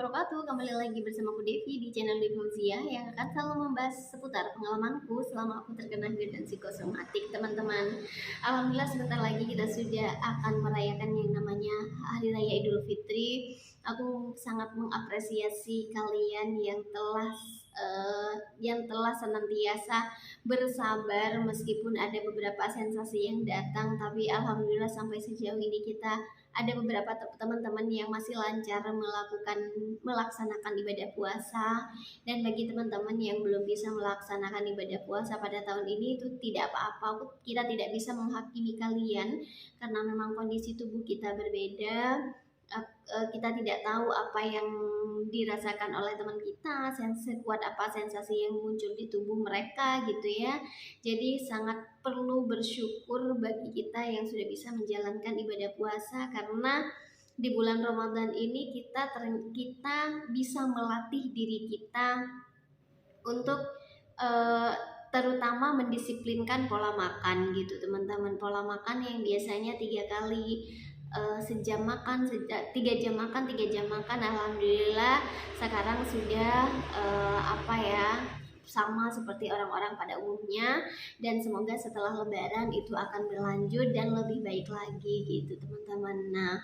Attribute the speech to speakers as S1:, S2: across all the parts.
S1: wabarakatuh. Kembali lagi bersama aku Devi di channel Devi Fauzia yang akan selalu membahas seputar pengalamanku selama aku terkena GERD dan psikosomatik, teman-teman. Alhamdulillah sebentar lagi kita sudah akan merayakan yang namanya Hari Raya Idul Fitri. Aku sangat mengapresiasi kalian yang telah senantiasa bersabar meskipun ada beberapa sensasi yang datang, tapi alhamdulillah sampai sejauh ini kita ada beberapa teman-teman yang masih lancar melaksanakan ibadah puasa. Dan bagi teman-teman yang belum bisa melaksanakan ibadah puasa pada tahun ini, itu tidak apa-apa, kita tidak bisa menghakimi kalian karena memang kondisi tubuh kita berbeda. Kita tidak tahu apa yang dirasakan oleh teman kita, sekuat apa sensasi yang muncul di tubuh mereka gitu ya. Jadi sangat perlu bersyukur bagi kita yang sudah bisa menjalankan ibadah puasa, karena di bulan Ramadan ini kita bisa melatih diri kita untuk terutama mendisiplinkan pola makan gitu teman-teman. Pola makan yang biasanya 3 kali sejam makan, 3 jam makan, 3 jam makan, alhamdulillah sekarang sudah sama seperti orang-orang pada umumnya, dan semoga setelah lebaran itu akan berlanjut dan lebih baik lagi gitu teman-teman. Nah,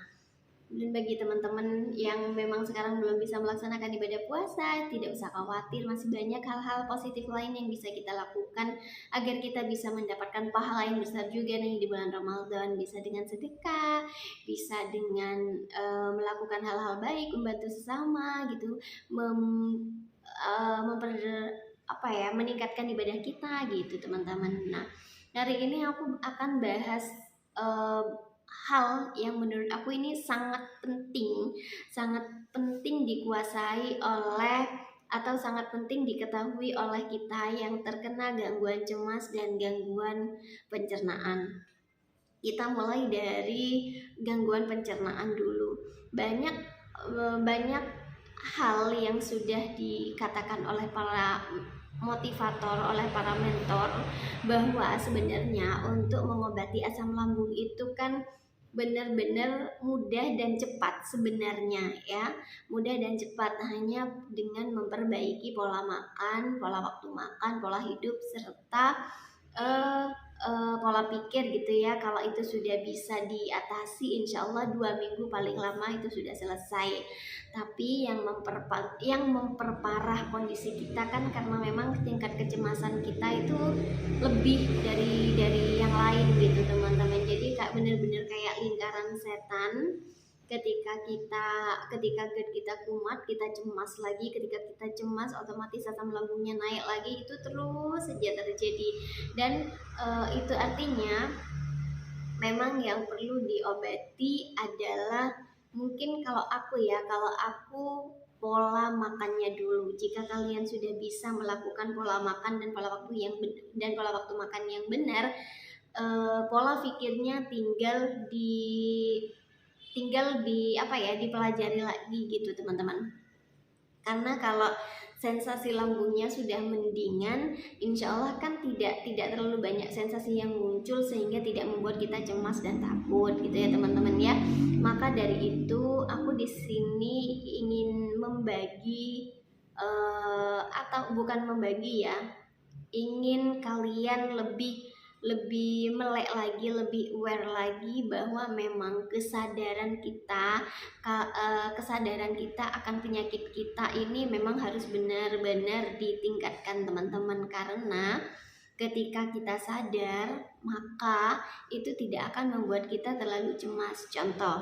S1: dan bagi teman-teman yang memang sekarang belum bisa melaksanakan ibadah puasa, tidak usah khawatir, masih banyak hal-hal positif lain yang bisa kita lakukan agar kita bisa mendapatkan pahala yang besar juga nih di bulan Ramadan. Bisa dengan sedekah, bisa dengan melakukan hal-hal baik, membantu sesama gitu, meningkatkan ibadah kita gitu teman-teman. Nah, hari ini aku akan bahas hal yang menurut aku ini sangat penting dikuasai oleh atau sangat penting diketahui oleh kita yang terkena gangguan cemas dan gangguan pencernaan. Kita mulai dari gangguan pencernaan dulu. Banyak hal yang sudah dikatakan oleh para motivator, oleh para mentor, bahwa sebenarnya untuk mengobati asam lambung itu kan benar-benar mudah dan cepat sebenarnya ya, mudah dan cepat, hanya dengan memperbaiki pola makan, pola waktu makan, pola hidup, serta pola pikir gitu ya. Kalau itu sudah bisa diatasi, insya Allah 2 minggu paling lama itu sudah selesai. Tapi yang memperparah kondisi kita kan karena memang tingkat kecemasan kita itu lebih dari yang lain gitu teman-teman. Jadi benar-benar kayak lingkaran setan. Ketika GERD kita kumat, kita cemas lagi. Ketika kita cemas, otomatis asam lambungnya naik lagi. Itu terus saja terjadi. Dan itu artinya memang yang perlu diobati adalah, mungkin kalau aku pola makannya dulu. Jika kalian sudah bisa melakukan pola makan dan pola waktu makan yang benar, pola pikirnya tinggal dipelajari lagi gitu teman-teman. Karena kalau sensasi lambungnya sudah mendingan, insya Allah kan tidak terlalu banyak sensasi yang muncul sehingga tidak membuat kita cemas dan takut gitu ya teman-teman ya. Maka dari itu aku di sini ingin membagi atau bukan membagi ya, ingin kalian lebih melek lagi, lebih aware lagi bahwa memang kesadaran kita akan penyakit kita ini memang harus benar-benar ditingkatkan teman-teman. Karena ketika kita sadar, maka itu tidak akan membuat kita terlalu cemas. Contoh,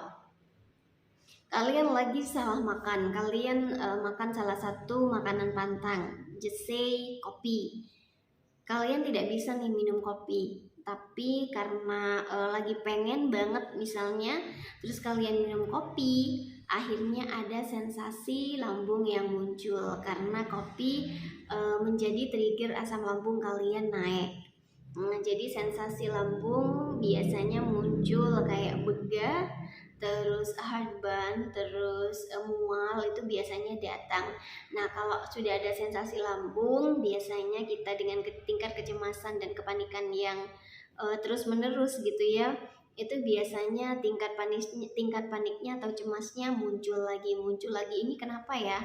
S1: kalian lagi salah makan, kalian makan salah satu makanan pantang, just say kopi. Kalian tidak bisa nih minum kopi, tapi karena lagi pengen banget misalnya, terus kalian minum kopi, akhirnya ada sensasi lambung yang muncul karena kopi menjadi trigger asam lambung kalian naik. Jadi sensasi lambung biasanya muncul kayak begah, terus heartburn, terus mual, itu biasanya datang. Nah, kalau sudah ada sensasi lambung, biasanya kita dengan tingkat kecemasan dan kepanikan yang terus menerus gitu ya, itu biasanya tingkat paniknya atau cemasnya muncul lagi. Ini kenapa ya?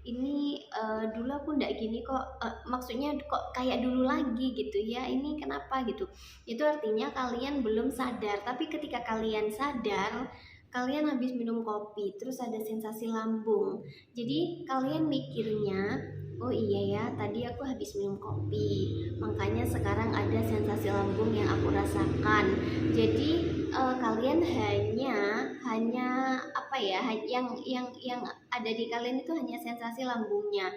S1: Ini dulu aku ndak gini kok, maksudnya kok kayak dulu lagi gitu ya, ini kenapa gitu. Itu artinya kalian belum sadar, tapi ketika kalian sadar, kalian habis minum kopi terus ada sensasi lambung, jadi kalian mikirnya, oh iya ya, tadi aku habis minum kopi, makanya sekarang ada sensasi lambung yang aku rasakan. Jadi kalian hanya apa ya, yang ada di kalian itu hanya sensasi lambungnya,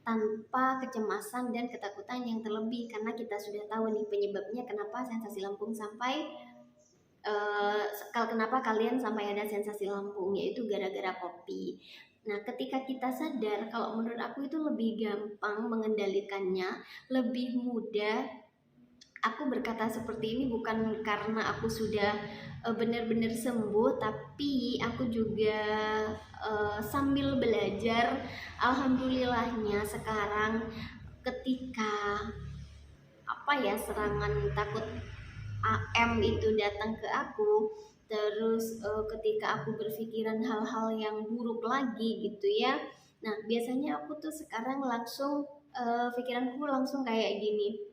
S1: tanpa kecemasan dan ketakutan yang terlebih, karena kita sudah tahu nih penyebabnya kenapa sensasi lambung sampai kenapa kalian sampai ada sensasi lambung, yaitu gara-gara kopi. Nah, ketika kita sadar, kalau menurut aku itu lebih gampang mengendalikannya, lebih mudah. Aku berkata seperti ini bukan karena aku sudah benar-benar sembuh, tapi aku juga sambil belajar. Alhamdulillahnya sekarang ketika apa ya, serangan takut AM itu datang ke aku, terus ketika aku berpikiran hal-hal yang buruk lagi gitu ya, nah biasanya aku tuh sekarang langsung pikiranku langsung kayak gini,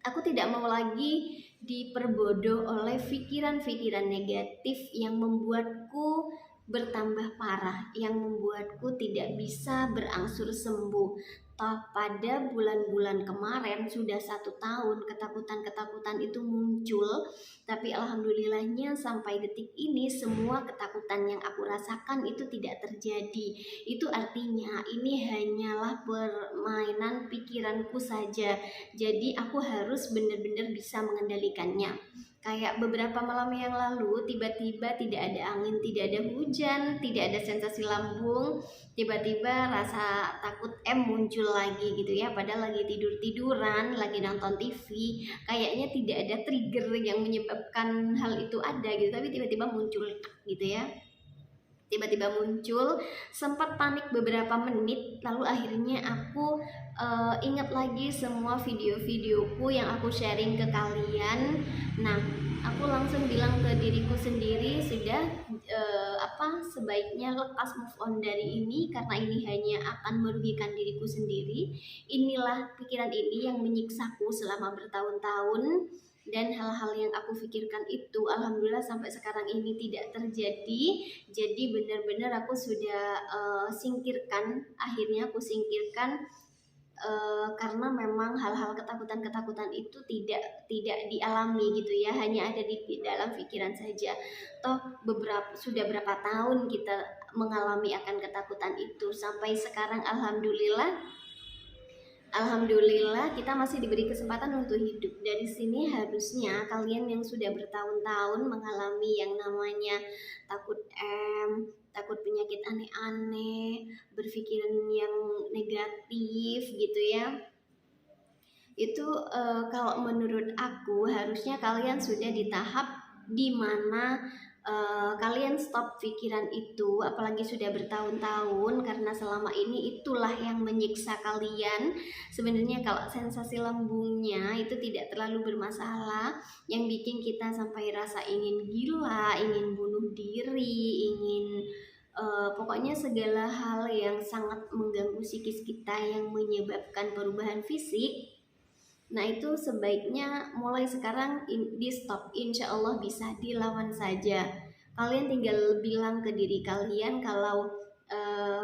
S1: aku tidak mau lagi diperbodoh oleh pikiran-pikiran negatif yang membuatku bertambah parah, yang membuatku tidak bisa berangsur sembuh. Toh pada bulan-bulan kemarin sudah 1 tahun ketakutan-ketakutan itu muncul, tapi alhamdulillahnya sampai detik ini semua ketakutan yang aku rasakan itu tidak terjadi. Itu artinya ini hanyalah permainan pikiranku saja. Jadi aku harus benar-benar bisa mengendalikannya. Kayak beberapa malam yang lalu tiba-tiba tidak ada angin, tidak ada hujan, tidak ada sensasi lambung, tiba-tiba rasa takut M muncul lagi gitu ya, padahal lagi tidur-tiduran, lagi nonton TV, kayaknya tidak ada trigger yang menyebabkan hal itu ada gitu, tapi tiba-tiba muncul gitu ya. Tiba-tiba muncul, sempat panik beberapa menit, lalu akhirnya aku ingat lagi semua video-videoku yang aku sharing ke kalian. Nah, aku langsung bilang ke diriku sendiri, sudah sebaiknya lekas move on dari ini, karena ini hanya akan merugikan diriku sendiri. Inilah pikiran ini yang menyiksaku selama bertahun-tahun, dan hal-hal yang aku pikirkan itu alhamdulillah sampai sekarang ini tidak terjadi. Jadi benar-benar aku sudah singkirkan, akhirnya aku singkirkan, karena memang hal-hal ketakutan-ketakutan itu tidak dialami gitu ya, hanya ada di dalam pikiran saja. Toh sudah berapa tahun kita mengalami akan ketakutan itu, sampai sekarang Alhamdulillah kita masih diberi kesempatan untuk hidup. Dari sini harusnya kalian yang sudah bertahun-tahun mengalami yang namanya takut takut penyakit aneh-aneh, berpikiran yang negatif gitu ya, itu kalau menurut aku harusnya kalian sudah di tahap dimana kalian stop pikiran itu, apalagi sudah bertahun-tahun, karena selama ini itulah yang menyiksa kalian. Sebenarnya kalau sensasi lambungnya itu tidak terlalu bermasalah, yang bikin kita sampai rasa ingin gila, ingin bunuh diri, ingin pokoknya segala hal yang sangat mengganggu psikis kita yang menyebabkan perubahan fisik. Nah itu sebaiknya mulai sekarang di stop, insya Allah bisa dilawan saja. Kalian tinggal bilang ke diri kalian kalau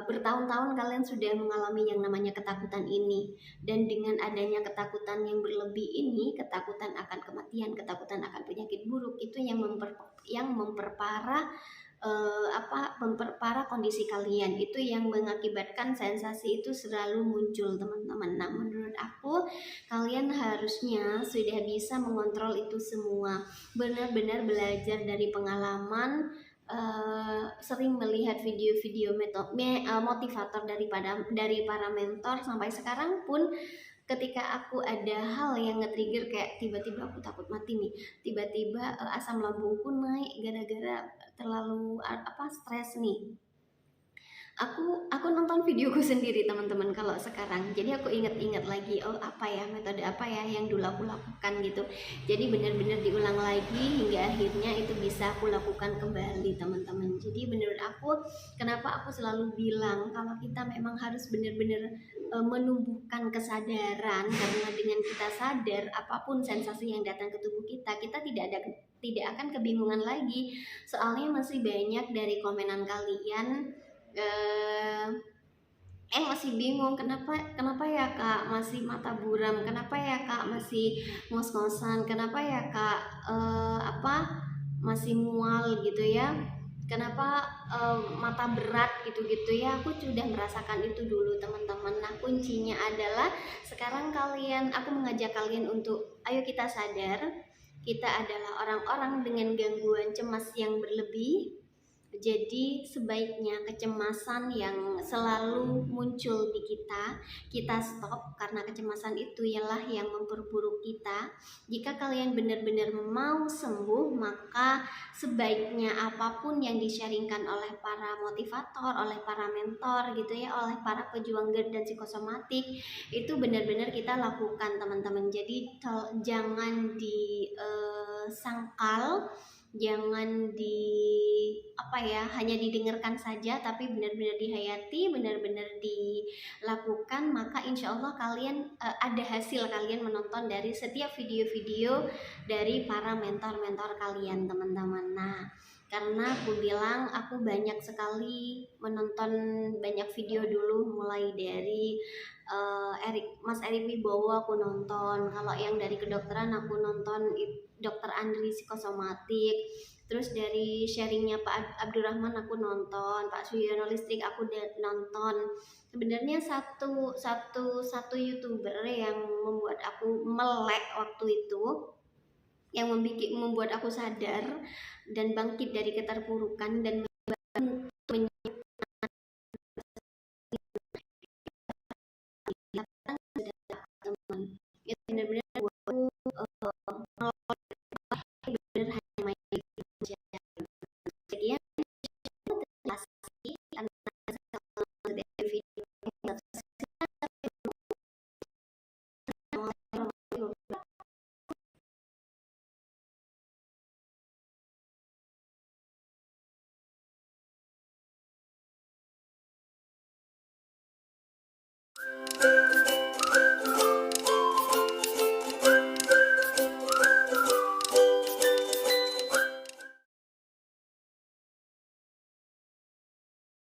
S1: bertahun-tahun kalian sudah mengalami yang namanya ketakutan ini, dan dengan adanya ketakutan yang berlebih ini, ketakutan akan kematian, ketakutan akan penyakit buruk, itu yang memperparah memperparah kondisi kalian, itu yang mengakibatkan sensasi itu selalu muncul teman-teman. Nah menurut aku kalian harusnya sudah bisa mengontrol itu semua, benar-benar belajar dari pengalaman, sering melihat video-video motivator dari para mentor. Sampai sekarang pun ketika aku ada hal yang nge-trigger, kayak tiba-tiba aku takut mati nih, tiba-tiba asam lambungku naik gara-gara terlalu stres nih, Aku nonton videoku sendiri teman-teman kalau sekarang. Jadi aku ingat-ingat lagi, oh apa ya, metode apa ya yang dulu aku lakukan gitu. Jadi benar-benar diulang lagi hingga akhirnya itu bisa aku lakukan kembali teman-teman. Jadi menurut aku, kenapa aku selalu bilang kalau kita memang harus benar-benar menumbuhkan kesadaran, karena dengan kita sadar apapun sensasi yang datang ke tubuh kita, kita tidak akan kebingungan lagi. Soalnya masih banyak dari komenan kalian eh, masih bingung, kenapa kenapa ya kak masih mata buram, kenapa ya kak masih ngos-ngosan, kenapa ya kak apa masih mual gitu ya, kenapa mata berat gitu-gitu ya. Aku sudah merasakan itu dulu teman-teman. Nah kuncinya adalah sekarang aku mengajak kalian untuk ayo kita sadar kita adalah orang-orang dengan gangguan cemas yang berlebih. Jadi sebaiknya kecemasan yang selalu muncul di kita stop, karena kecemasan itu ialah yang memperburuk kita. Jika kalian benar-benar mau sembuh, maka sebaiknya apapun yang di-sharingkan oleh para motivator, oleh para mentor gitu ya, oleh para pejuang GERD dan psikosomatik, itu benar-benar kita lakukan teman-teman. Jadi jangan disangkal, jangan apa ya, hanya didengarkan saja, tapi benar-benar dihayati, benar-benar dilakukan, maka insya Allah kalian ada hasil kalian menonton dari setiap video-video dari para mentor-mentor kalian teman-teman. Nah karena aku bilang aku banyak sekali menonton banyak video dulu, mulai dari Mas Erik Wibowo aku nonton, kalau yang dari kedokteran aku nonton Dokter Andri psikosomatik, terus dari sharingnya Pak Abdurrahman aku nonton, Pak Suyono Listrik aku nonton. Sebenarnya satu YouTuber yang membuat aku melek waktu itu, yang membuat aku sadar dan bangkit dari keterpurukan dan teman itu benar-benar buat aku benar hanya main aja. Sekian video